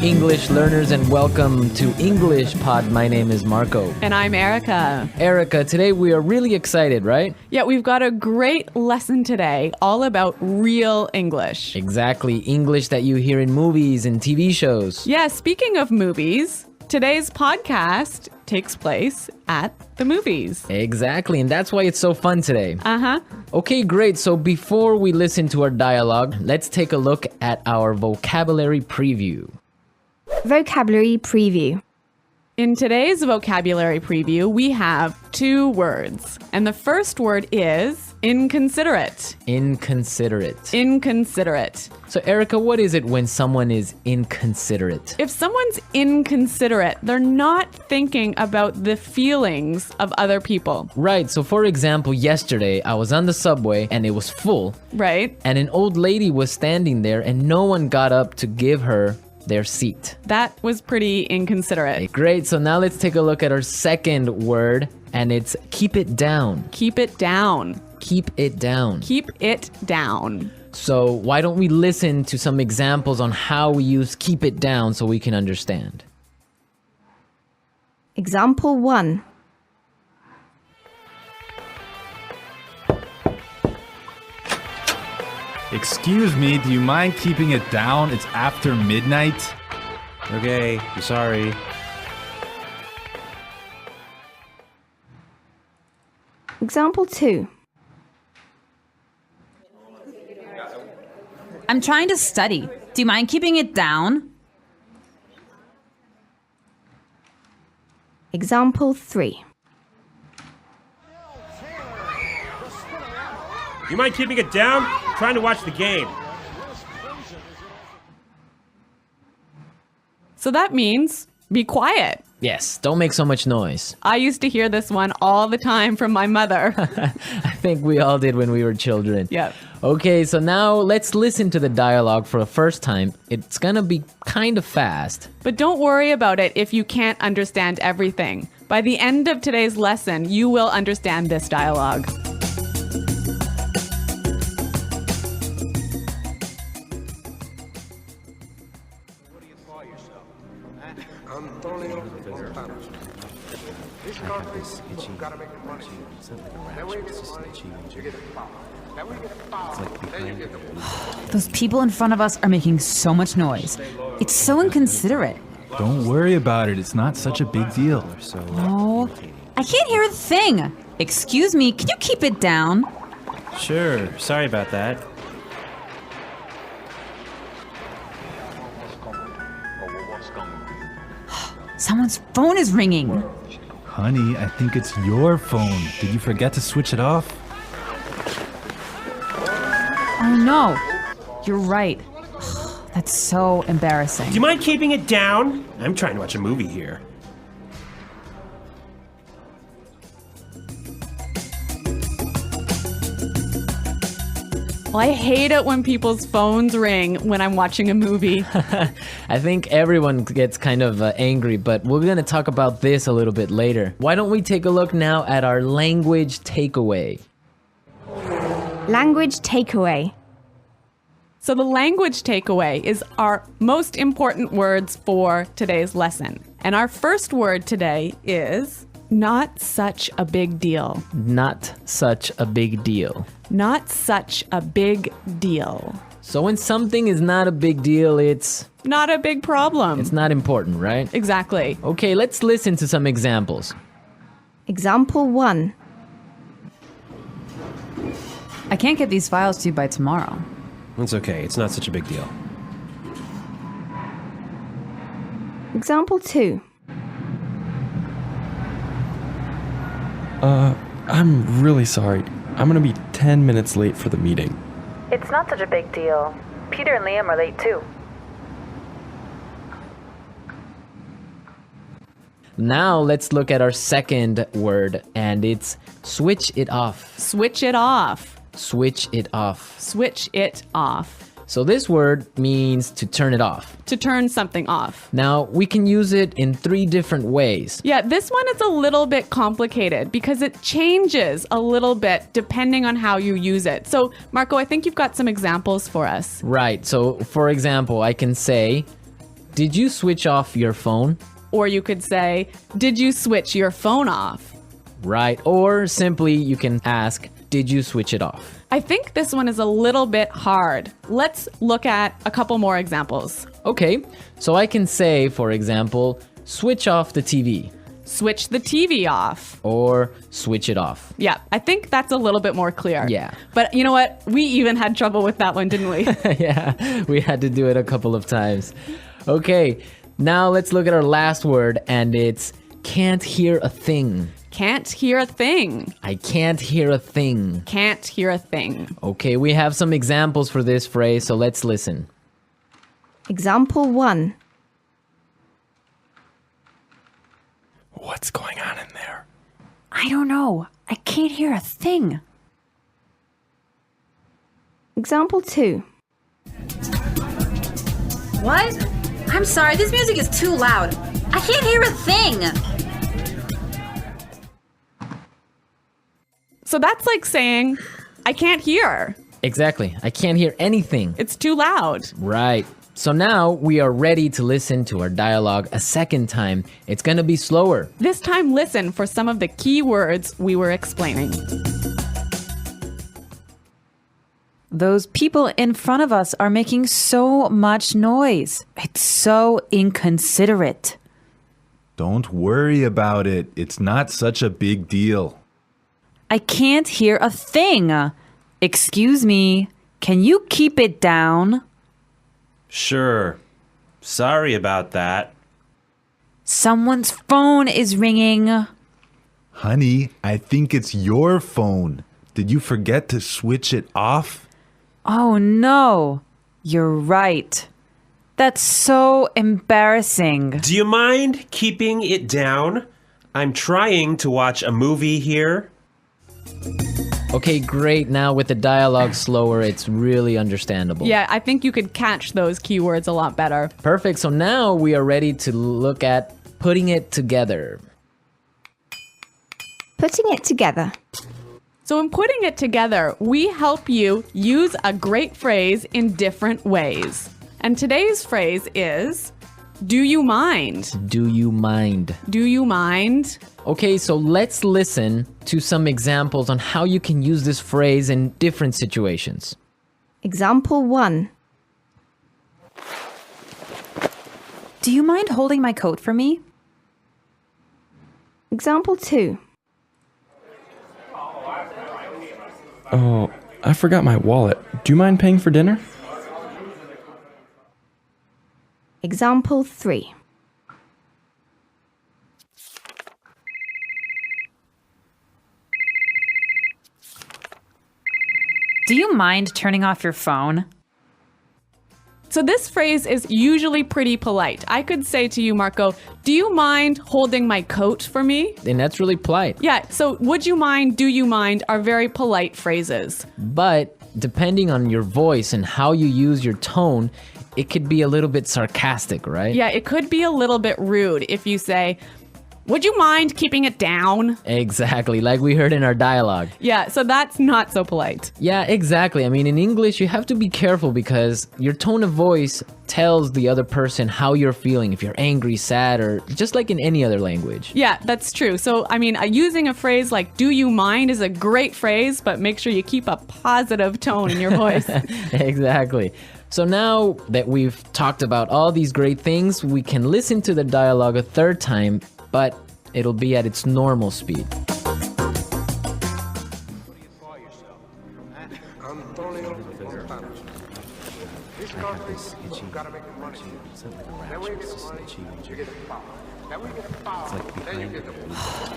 English learners, and welcome to English Pod. My name is Marco. And I'm Erica. Erica, today we are really excited, right? Yeah, we've got a great lesson today all about real English. Exactly, English that you hear in movies and TV shows. Yeah, speaking of movies, today's podcast takes place at the movies. Exactly, and that's why it's so fun today. Uh-huh. Okay, great. So before we listen to our dialogue, let's take a look at our vocabulary preview. Vocabulary preview. In today's vocabulary preview, we have two words. And the first word is inconsiderate. Inconsiderate. Inconsiderate. So Erica, what is it when someone is inconsiderate? If someone's inconsiderate, they're not thinking about the feelings of other people. Right, so for example, yesterday I was on the subway and it was full. Right? And an old lady was standing there and no one got up to give her their seat. That was pretty inconsiderate. Great, so now let's take a look at our second word, and it's keep it down. Keep it down. Keep it down. Keep it down. So why don't we listen to some examples on how we use keep it down so we can understand. Example 1. Excuse me, do you mind keeping it down? It's after midnight. Okay, I'm sorry. Example 2. I'm trying to study. Do you mind keeping it down? Example 3. You mind keeping it down? I'm trying to watch the game. So that means be quiet. Yes, don't make so much noise. I used to hear this one all the time from my mother. I think we all did when we were children. Yep. Okay, so now let's listen to the dialogue for the first time. It's gonna be kind of fast. But don't worry about it if you can't understand everything. By the end of today's lesson, you will understand this dialogue. Those people in front of us are making so much noise. It's so inconsiderate. Don't worry about it. It's not such a big deal. Oh, I can't hear a thing. Excuse me, can you keep it down? Sure, sorry about that. Someone's phone is ringing. Honey, I think it's your phone. Did you forget to switch it off? Oh no, you're right. That's so embarrassing. Do you mind keeping it down? I'm trying to watch a movie here. Well, I hate it when people's phones ring when I'm watching a movie. I think everyone gets kind of angry, but we're gonna talk about this a little bit later. Why don't we take a look now at our language takeaway? Language takeaway. So the language takeaway is our most important words for today's lesson. And our first word today is not such a big deal. Not such a big deal. Not such a big deal. So when something is not a big deal, it's Not a big problem. not important, right? Exactly. Okay, let's listen to some examples. Example 1. I can't get these files to you by tomorrow. It's okay, it's not such a big deal. Example 2. I'm really sorry. I'm gonna be 10 minutes late for the meeting. It's not such a big deal. Peter and Liam are late too. Now let's look at our second word, and it's switch it off. Switch it off. Switch it off. Switch it off. So this word means to turn it off. To turn something off. Now, we can use it in 3 different ways. Yeah, this one is a little bit complicated because it changes a little bit depending on how you use it. So, Marco, I think you've got some examples for us. Right. So, for example, I can say, did you switch off your phone? Or you could say, did you switch your phone off? Right. Or simply you can ask, did you switch it off? I think this one is a little bit hard. Let's look at a couple more examples. Okay, so I can say, for example, switch off the TV Switch the TV off. or switch it off. Yeah, I think that's a little bit more clear. Yeah. But you know what? We even had trouble with that one, didn't we? Yeah, we had to do it a couple of times. Okay, now let's look at our last word, and it's can't hear a thing. Can't hear a thing. I can't hear a thing. Can't hear a thing. Okay, we have some examples for this phrase, so let's listen. Example 1. What's going on in there? I don't know. I can't hear a thing. Example 2. What? I'm sorry, this music is too loud. I can't hear a thing. So that's like saying, I can't hear. Exactly, I can't hear anything. It's too loud. Right. So now we are ready to listen to our dialogue a second time. It's gonna be slower. This time, listen for some of the key words we were explaining. Those people in front of us are making so much noise. It's so inconsiderate. Don't worry about it. It's not such a big deal. I can't hear a thing. Excuse me, can you keep it down? Sure. Sorry about that. Someone's phone is ringing. Honey, I think it's your phone. Did you forget to switch it off? Oh no, you're right. That's so embarrassing. Do you mind keeping it down? I'm trying to watch a movie here. Okay, great. Now with the dialogue slower, it's really understandable. Yeah, I think you could catch those keywords a lot better. Perfect. So now we are ready to look at putting it together. Putting it together. So in putting it together, we help you use a great phrase in different ways. And today's phrase is, do you mind? Do you mind? Do you mind? Okay, so let's listen to some examples on how you can use this phrase in different situations. Example 1. Do you mind holding my coat for me? Example 2. Oh, I forgot my wallet. Do you mind paying for dinner? Example 3. Do you mind turning off your phone? So this phrase is usually pretty polite. I could say to you, Marco, do you mind holding my coat for me? And that's really polite. Yeah, so would you mind, do you mind are very polite phrases. But depending on your voice and how you use your tone, it could be a little bit sarcastic, right? Yeah, it could be a little bit rude if you say, would you mind keeping it down? Exactly, like we heard in our dialogue. Yeah, so that's not so polite. Yeah, exactly. I mean, in English, you have to be careful because your tone of voice tells the other person how you're feeling, if you're angry, sad, or just like in any other language. Yeah, that's true. So, I mean, using a phrase like do you mind is a great phrase, but make sure you keep a positive tone in your voice. Exactly. So now that we've talked about all these great things, we can listen to the dialogue a third time, but it'll be at its normal speed.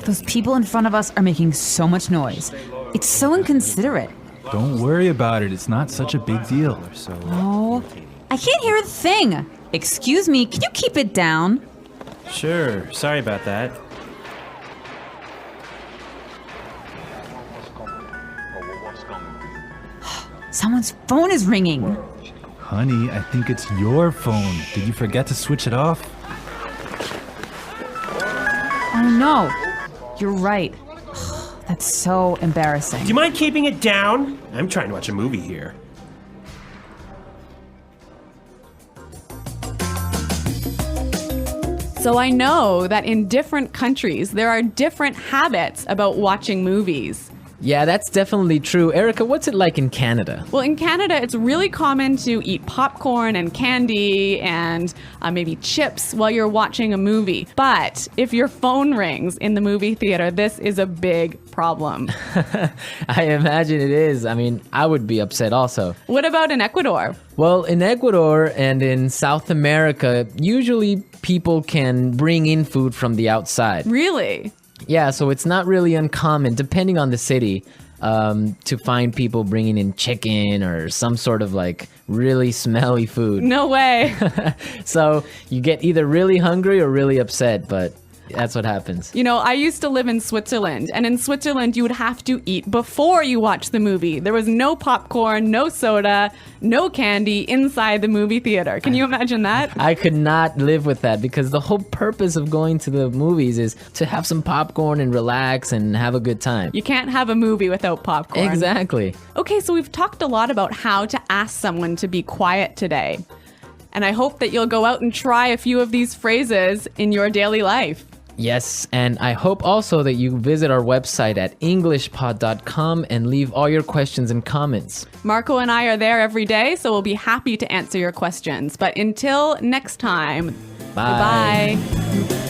Those people in front of us are making so much noise. It's so inconsiderate. Don't worry about it. It's not such a big deal. Oh, I can't hear a thing. Excuse me, can you keep it down? Sure. Sorry about that. Someone's phone is ringing. Honey, I think it's your phone. Did you forget to switch it off? Oh no, you're right. That's so embarrassing. Do you mind keeping it down? I'm trying to watch a movie here. So I know that in different countries, there are different habits about watching movies. Yeah, that's definitely true. Erica, what's it like in Canada? Well, in Canada, it's really common to eat popcorn and candy and maybe chips while you're watching a movie. But if your phone rings in the movie theater, this is a big problem. I imagine it is. I mean, I would be upset also. What about in Ecuador? Well, in Ecuador and in South America, usually people can bring in food from the outside. Really? Yeah, so it's not really uncommon, depending on the city, to find people bringing in chicken or some sort of like really smelly food. No way. So you get either really hungry or really upset, but that's what happens. You know, I used to live in Switzerland, and in Switzerland, you would have to eat before you watch the movie. There was no popcorn, no soda, no candy inside the movie theater. Can you imagine that? I could not live with that because the whole purpose of going to the movies is to have some popcorn and relax and have a good time. You can't have a movie without popcorn. Exactly. Okay, so we've talked a lot about how to ask someone to be quiet today. And I hope that you'll go out and try a few of these phrases in your daily life. Yes, and I hope also that you visit our website at englishpod.com and leave all your questions and comments. Marco and I are there every day, so we'll be happy to answer your questions. But until next time, Bye. goodbye.